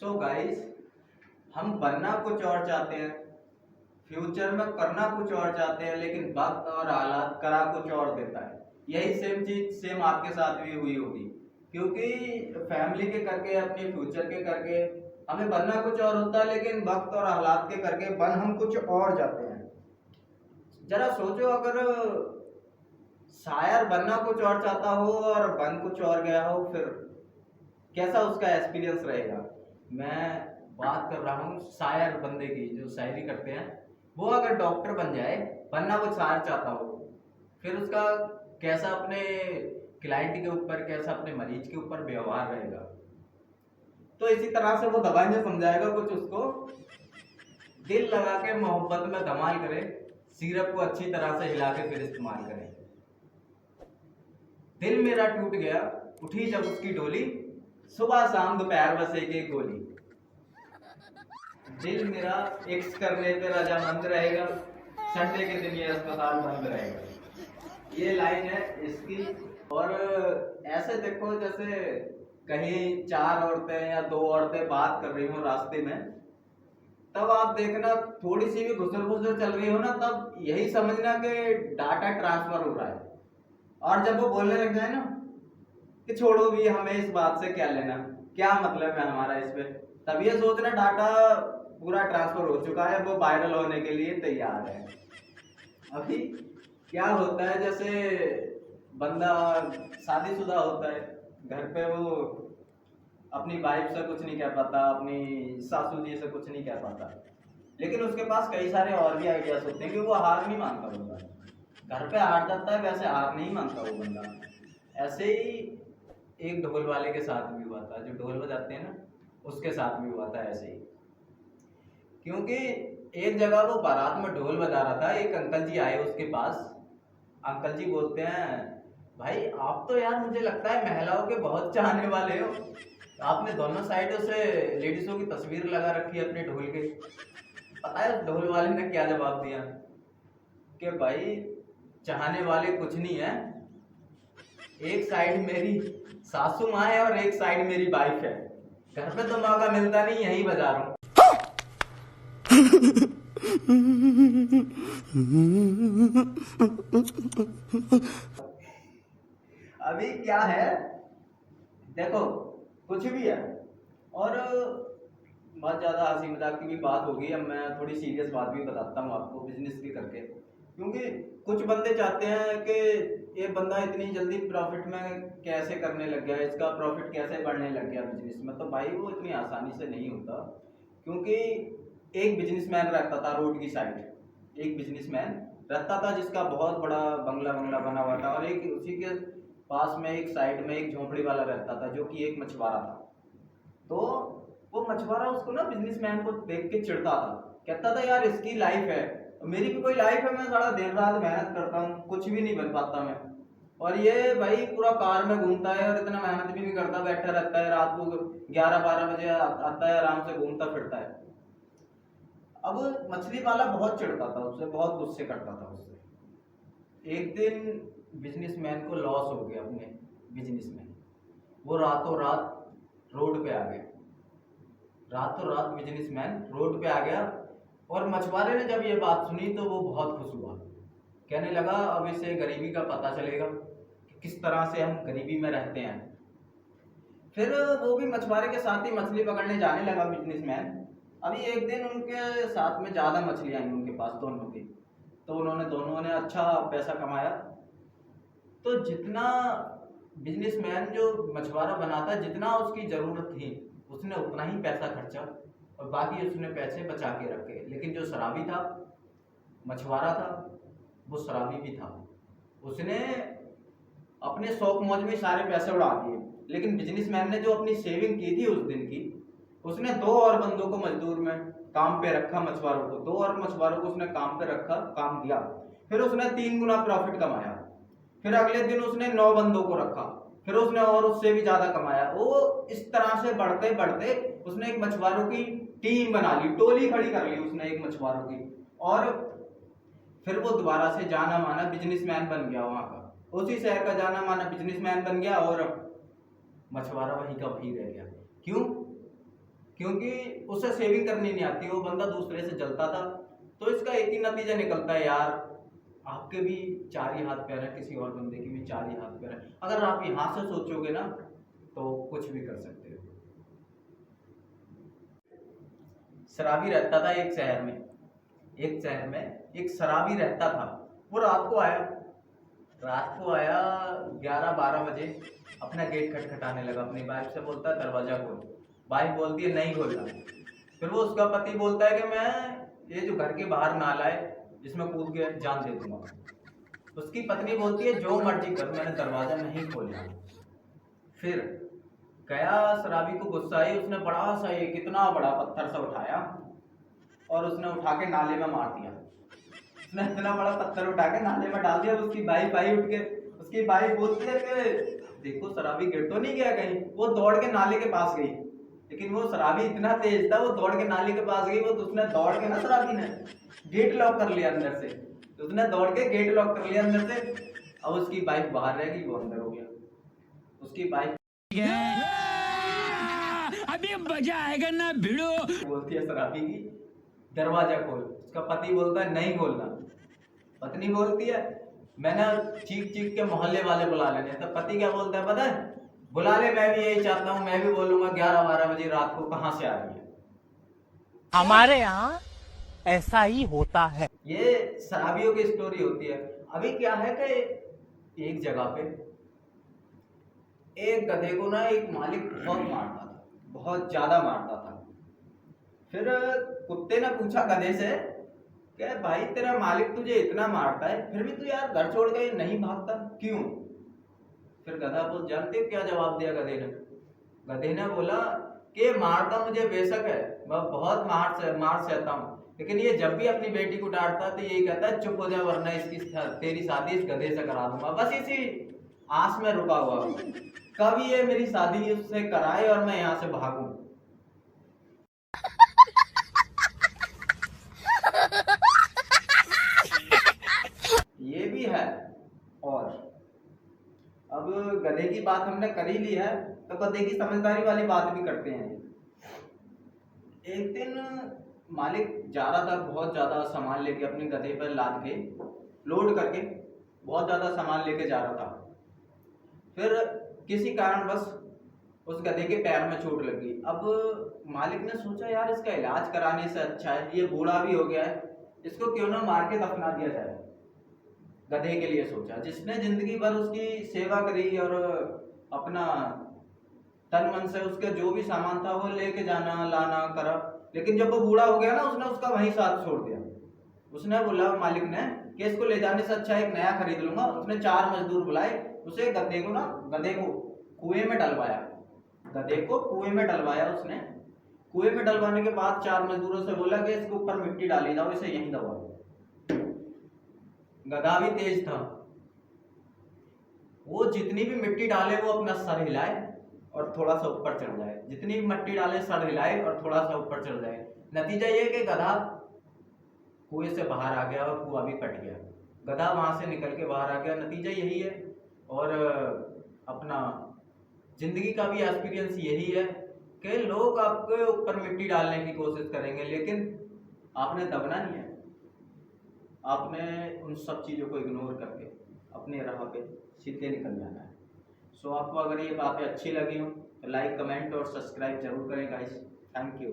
So guys, हम बनना कुछ और चाहते हैं, फ्यूचर में करना कुछ और चाहते हैं, लेकिन वक्त और हालात करा कुछ और देता है। यही सेम चीज सेम आपके साथ भी हुई होगी, क्योंकि फैमिली के करके, अपने फ्यूचर के करके हमें बनना कुछ और होता है, लेकिन वक्त और हालात के करके बन हम कुछ और जाते हैं। जरा सोचो, अगर शायर बनना कुछ और चाहता हो और बन कुछ और गया हो, फिर कैसा उसका एक्सपीरियंस रहेगा। मैं बात कर रहा हूँ शायर बंदे की, जो शायरी करते हैं। वो अगर डॉक्टर बन जाए, बनना वो शायर चाहता हो, फिर उसका कैसा अपने क्लाइंट के ऊपर, कैसा अपने मरीज के ऊपर व्यवहार रहेगा। तो इसी तरह से वो दवाइयाँ समझाएगा कुछ उसको, दिल लगा के मोहब्बत में धमाल करे, सिरप को अच्छी तरह से हिला के फिर इस्तेमाल करें। दिल मेरा टूट गया, उठी जब उसकी डोली, सुबह शाम दोपहर बस एक एक गोली। दिल मेरा एक्स करने पे रजामंद रहेगा, संडे के दिन ये अस्पताल बंद रहेगा। ये लाइन है इसकी। और ऐसे देखो, जैसे कहीं चार औरतें या दो औरतें बात कर रही हो रास्ते में, तब आप देखना थोड़ी सी भी घुसर घुसर चल रही हो ना, तब यही समझना कि डाटा ट्रांसफर हो रहा है। और जब वो बोलने लग जाए ना कि छोड़ो भी, हमें इस बात से क्या लेना, क्या मतलब है हमारा इस पे, तब ये सोचना डाटा पूरा ट्रांसफर हो चुका है, वो वायरल होने के लिए तैयार है। अभी क्या होता है, जैसे बंदा शादीशुदा होता है, घर पे वो अपनी वाइफ से कुछ नहीं कह पाता, अपनी सासू जी से कुछ नहीं कह पाता, लेकिन उसके पास कई सारे और भी आइडियाज होते हैं कि वो हार नहीं मानता बंदा। घर पे हार जाता है, वैसे हार नहीं मानता वो बंदा। ऐसे ही एक ढोल वाले के साथ भी हुआ था, जो ढोल बजाते हैं ना, उसके साथ भी हुआ था ऐसे ही। क्योंकि एक जगह वो बारात में ढोल बजा रहा था, एक अंकल जी आए उसके पास। अंकल जी बोलते हैं, भाई आप तो यार मुझे लगता है महिलाओं के बहुत चाहने वाले हो, आपने दोनों साइडों से लेडीजों की तस्वीर लगा रखी है अपने ढोल के। पता है ढोल वाले ने क्या जवाब दिया कि भाई चाहने वाले कुछ नहीं है, एक साइड मेरी सासू माँ है और एक साइड मेरी वाइफ है, घर पे तो मौका मिलता नहीं, यही बजा रहा हूँ। अभी क्या है, देखो कुछ भी है। और बहुत ज़्यादा हंसी मजाक की भी बात होगी, अब मैं थोड़ी सीरियस बात भी बताता हूँ आपको बिजनेस के करके। क्योंकि कुछ बंदे चाहते हैं कि ये बंदा इतनी जल्दी प्रॉफिट में कैसे करने लग गया, इसका प्रॉफिट कैसे बढ़ने लग गया बिजनेस में। तो भाई वो इतनी आसानी से नहीं होता, क्योंकि एक बिजनेसमैन रहता था रोड की साइड, एक बिजनेसमैन रहता था जिसका बहुत बड़ा बंगला बंगला बना हुआ था, और एक उसी के पास में एक साइड में एक झोंपड़ी वाला रहता था, जो कि एक मछुआरा था। तो वो मछुआरा उसको ना, बिजनेसमैन को देख के चिढ़ता था, कहता था यार इसकी लाइफ है, मेरी भी कोई लाइफ है, मैं सारा दिन रात मेहनत करता हूँ, कुछ भी नहीं बन पाता मैं। और ये भाई पूरा कार में घूमता है और इतना मेहनत भी नहीं करता, बैठा रहता है, रात को 11-12 बजे आता है, आराम से घूमता फिरता है। अब मछली वाला बहुत चिढ़ता था उससे, बहुत गुस्से करता था उससे। एक दिन बिजनेसमैन को लॉस हो गया अपने बिजनेस में, वो रातों रात रोड पे आ गया, रातों रात बिजनेसमैन रोड पे आ गया। और मछुआरे ने जब ये बात सुनी तो वो बहुत खुश हुआ, कहने लगा अब इसे गरीबी का पता चलेगा कि किस तरह से हम गरीबी में रहते हैं। फिर वो भी मछुआरे के साथ ही मछली पकड़ने जाने लगा बिजनेसमैन। अभी एक दिन उनके साथ में ज़्यादा मछलियाँ आई उनके पास दोनों की, तो उन्होंने दोनों ने अच्छा पैसा कमाया। तो जितना बिजनेसमैन जो मछुआरा बना था, जितना उसकी ज़रूरत थी उसने उतना ही पैसा खर्चा, और बाकी उसने पैसे बचा के रखे। लेकिन जो शराबी था, मछुआरा था, वो शराबी भी था, उसने अपने शौक मौज में सारे पैसे उड़ा दिए। लेकिन बिजनेसमैन ने जो अपनी सेविंग की थी उस दिन की, उसने दो और बंदों को मजदूर में काम पे रखा, मछुआरों को, दो और मछुआरों को उसने काम पे रखा, काम दिया। फिर उसने 3 गुना प्रॉफिट कमाया। फिर अगले दिन उसने 9 बंदों को रखा, फिर उसने और उससे भी ज्यादा कमाया। वो इस तरह से बढ़ते बढ़ते उसने एक मछुआरों की टीम बना ली, टोली खड़ी कर ली उसने एक मछुआरों की। और फिर वो दोबारा से जाना माना बिजनेसमैन बन गया, वहां का उसी शहर का जाना माना बिजनेसमैन बन गया, और मछुआरा वहीं का वहीं रह गया। क्यों? क्योंकि उसे सेविंग करनी नहीं आती, वो बंदा दूसरे से जलता था। तो इसका एक ही नतीजा निकलता है यार, आपके भी चार ही हाथ पैर है, किसी और बंदे की भी चार ही हाथ पैर है। अगर आप यहाँ से सोचोगे ना तो कुछ भी कर सकते हो। शराबी रहता था एक शहर में, एक शराबी रहता था। वो रात को आया 11-12 बजे, अपना गेट खटखटाने लगा, अपनी वाइफ से बोलता है दरवाजा खोल। वाइफ बोलती है नहीं खोलना। फिर वो उसका पति बोलता है कि मैं ये जो घर के बाहर नाला है जिसमें कूद के जान दे दूंगा। उसकी पत्नी बोलती है जो मर्जी कर, मैंने दरवाजा नहीं खोलना। फिर गया, शराबी को गुस्सा आई, उसने बड़ा सा एक इतना बड़ा पत्थर सा उठाया और उसने उठा के नाले में मार दिया। उसने इतना बड़ा पत्थर उठा के नाले में डाल दिया। उसकी वाइफ आई उठ के, उसकी वाइफ बोलती है कि देखो शराबी गिर तो नहीं गया कहीं। वो दौड़ के नाले के पास गई, लेकिन वो शराबी इतना तेज था, वो दौड़ के नाले के पास गई। वो तो उसने दौड़ के ना, शराबी ने गेट लॉक कर लिया अंदर से। तो उसने दौड़ के गेट लॉक कर लिया अंदर से। अब उसकी वाइफ बाहर रह गई, वो अंदर हो गया। उसकी वाइफ अभी मजा आएगा ना भिड़ो, बोलती है शराबी की दरवाजा खोल। उसका पति बोलता है नहीं खोलना। पत्नी बोलती है मैंने चीख चीख के मोहल्ले वाले बुला लेने। तो पति क्या बोलता है पता है, बुला ले, मैं भी यही चाहता हूँ, मैं भी बोलूंगा 11-12 बजे रात को कहाँ से आ रही है। हमारे यहाँ ऐसा ही होता है। ये शराबियों की स्टोरी होती है। अभी क्या है कि एक जगह पे एक गधे को ना एक मालिक बहुत मारता था, बहुत ज्यादा मारता था। फिर कुत्ते ने पूछा गधे से कि भाई तेरा मालिक तुझे इतना मारता है, फिर भी तू यार घर छोड़ के नहीं भागता क्यों? फिर गधा बोल, जानते हो क्या जवाब दिया गधे ने? गधे ने बोला कि मारता मुझे बेशक है, मैं बहुत मार सहता हूँ, लेकिन ये जब भी अपनी बेटी को डांटता तो यही कहता है चुप हो जा वरना इसकी तेरी शादी इस गधे से करा दूंगा। बस इसी आस में रुका हुआ हूँ, कब ये मेरी शादी उससे कराए और मैं यहाँ से भागूं। ये भी है। और अब गधे की बात हमने कर ही ली है तो गधे की समझदारी वाली बात भी करते हैं। एक दिन मालिक जा रहा था, बहुत ज्यादा सामान लेके अपने गधे पर लाद के लोड करके बहुत ज्यादा सामान लेके जा रहा था। फिर किसी कारणवश उस गधे के पैर में चोट लगी। अब मालिक ने सोचा यार इसका इलाज कराने से अच्छा है, ये बूढ़ा भी हो गया है, इसको क्यों ना मार के दफना दिया जाए। गधे के लिए सोचा, जिसने जिंदगी भर उसकी सेवा करी और अपना तन मन से उसके जो भी सामान था वो लेके जाना लाना करा, लेकिन जब वो बूढ़ा हो गया ना, उसने उसका वहीं साथ छोड़ दिया। उसने बोला मालिक ने कि इसको ले जाने से अच्छा एक नया खरीद लूंगा। उसने 4 मजदूर बुलाए, उसे गधे को कुएं में डलवाया। गधे को कुएं में डलवाया उसने। कुएं में डलवाने के बाद 4 मजदूरों से बोला कि इसके ऊपर मिट्टी डाली जाओ, इसे यहीं दबाओ। गधा भी तेज था, वो जितनी भी मिट्टी डाले वो अपना सर हिलाए और थोड़ा सा ऊपर चढ़ जाए, जितनी भी मिट्टी डाले सर हिलाए और थोड़ा सा ऊपर चढ़ जाए। नतीजा ये कि गधा कुएं से बाहर आ गया और कुआं भी कट गया। गधा वहां से निकल के बाहर आ गया। नतीजा यही है। और अपना जिंदगी का भी एक्सपीरियंस यही है कि लोग आपके ऊपर मिट्टी डालने की कोशिश करेंगे, लेकिन आपने दबना नहीं है। आपने उन सब चीज़ों को इग्नोर करके अपने राह पे सीधे निकल जाना है। सो आपको अगर ये बातें अच्छी लगी हो तो लाइक कमेंट और सब्सक्राइब जरूर करें गाइस। Thank you.